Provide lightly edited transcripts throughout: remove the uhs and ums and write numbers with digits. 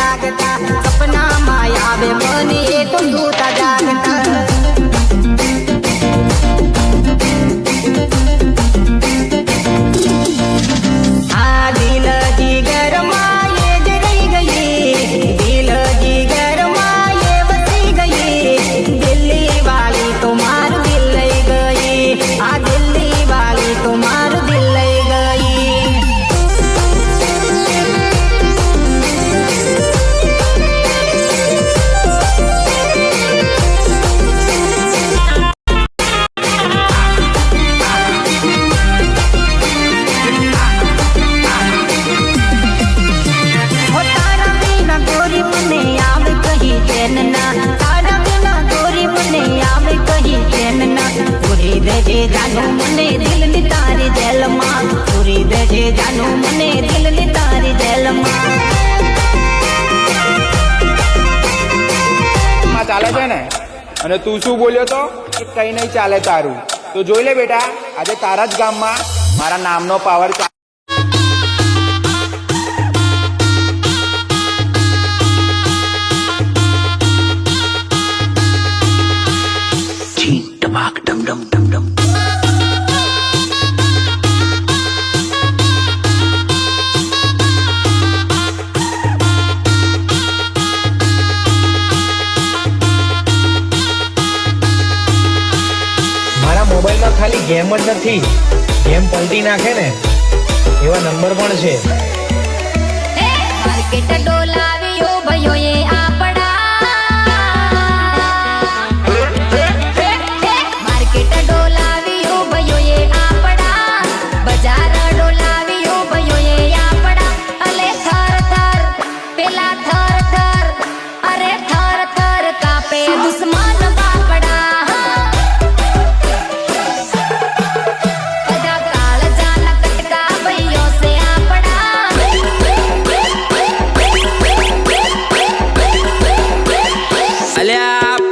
जागता सपना माया वे मनी तो सूता जागता जानो मने दिल नी तारी जेल मां पूरी दे जानो मने दिल नी तारी जेल मां ચાલે છે ને અને તું શું બોલ્યો તો કે કઈ નહીં ચાલે તારું તો જોઈ લે બેટા આજે તારા જ ગામમાં મારા નામનો પાવર મોબાઈલમાં ખાલી ગેમ જ નથી ગેમ પલટી નાખે ને એવા નંબર પણ છે માર્કેટ ડોલાવ્યો ભયો એ માર્કેટ ડોલાવ્યો ભયો એ બજાર ડોલાવ્યો ભયો એ અલે થર થર પેલા થર થર અરે થર થર કાપે દુશ્મન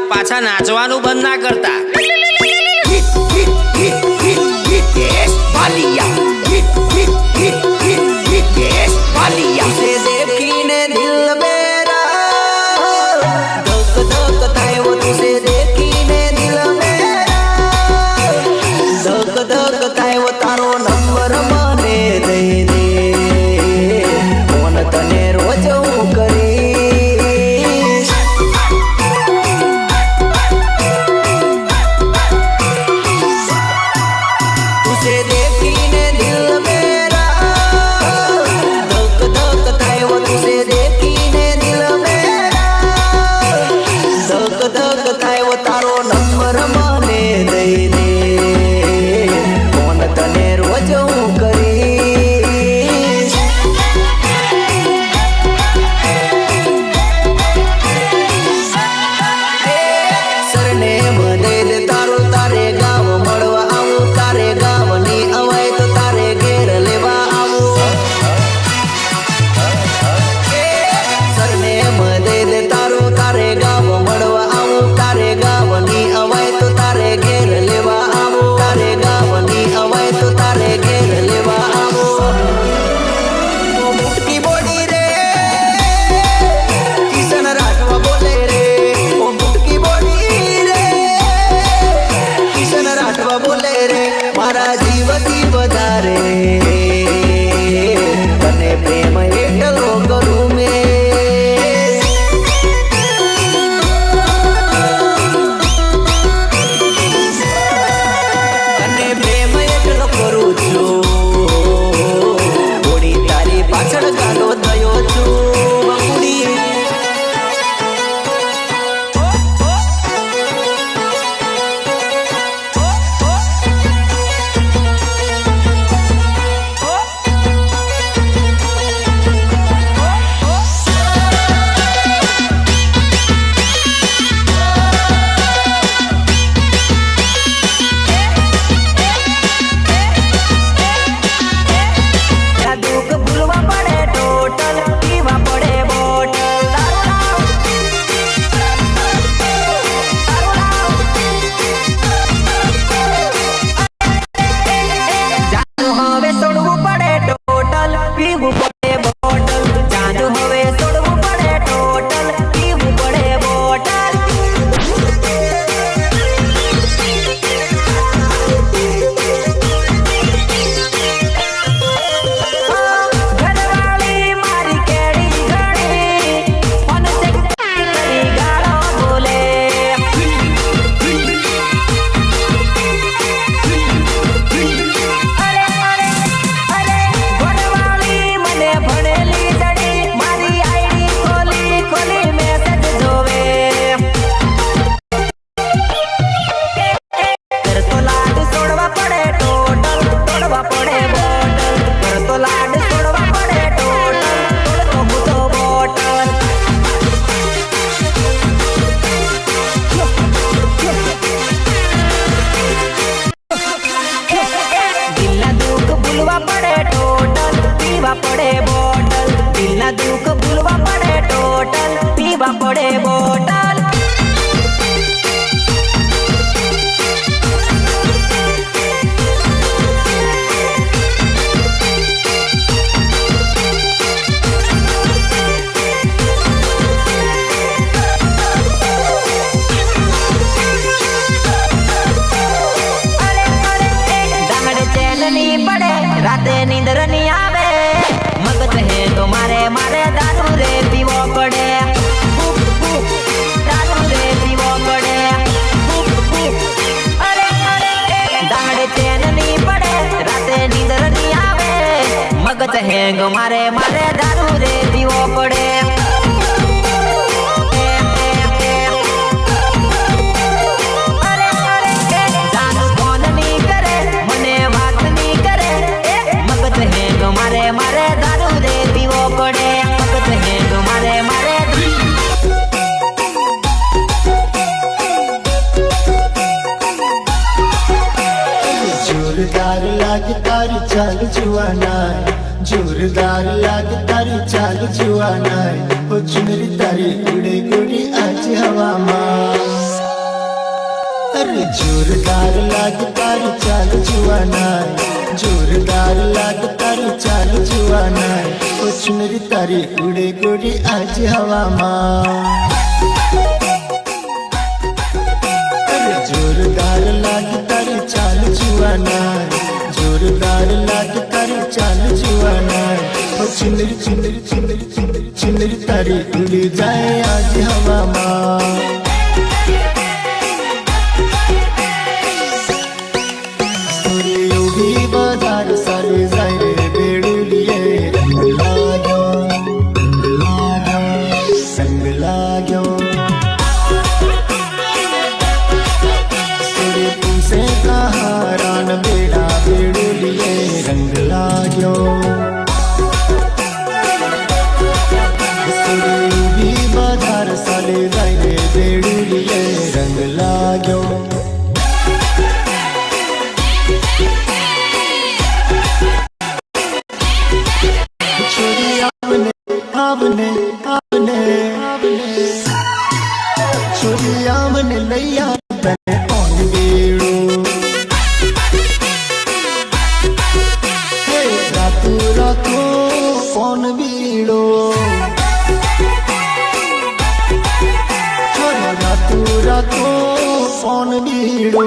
પાછા નાચવાનું બંધ ના કરતા देखीने दिल मेरा धक धक थाय वो तुझे देखीने दिल मेरा धक धक थाय वो तारो नंबर माने दे दे फोन तने रोज हूँ करीश હેંગ મારે મારે દારૂ રે પીવો પડે જાનું ફોન ની કરે મને વાત ની કરે મગજ હેંગ મારે મારે દારૂ રે પીવો પડે મગજ હેંગ મારે મારે जोरदार लाग तारी चाल जुआनाय जोरदार लाग तारी चाल जुआनाय ओ चुनरी तारी उड़े उड़े आज हवा में अरे जोरदार लाग तारी चाल जुआनाय जोरदार लाग तारी चाल जुआनाय ओ चुनरी तारी उड़े उड़े आज हवा में जोरदार लाग तारी चाल जुआनाय जोरदार लाग तारी चाल जुआनाय ओ चिंदरी चिंदरी चिंदरी चिंदरी चिंदरी तारी उड़ जाए आज हवा में योगी बाजार सारे जाए रे बेड़ुलिए रंग लागो संग लागो तुमसे कहा रान बेड़ा बेड़ुलिए रंग लाग्यो भी बाजार साले जाए बेड़ुलिए रंग लाग्यो छोरी आवने आवने आवने छोरी आवने लैया बने कौन बेड़ो रातू रातू कौन बीड़ो छोरा रातू रातू कौन बीड़ो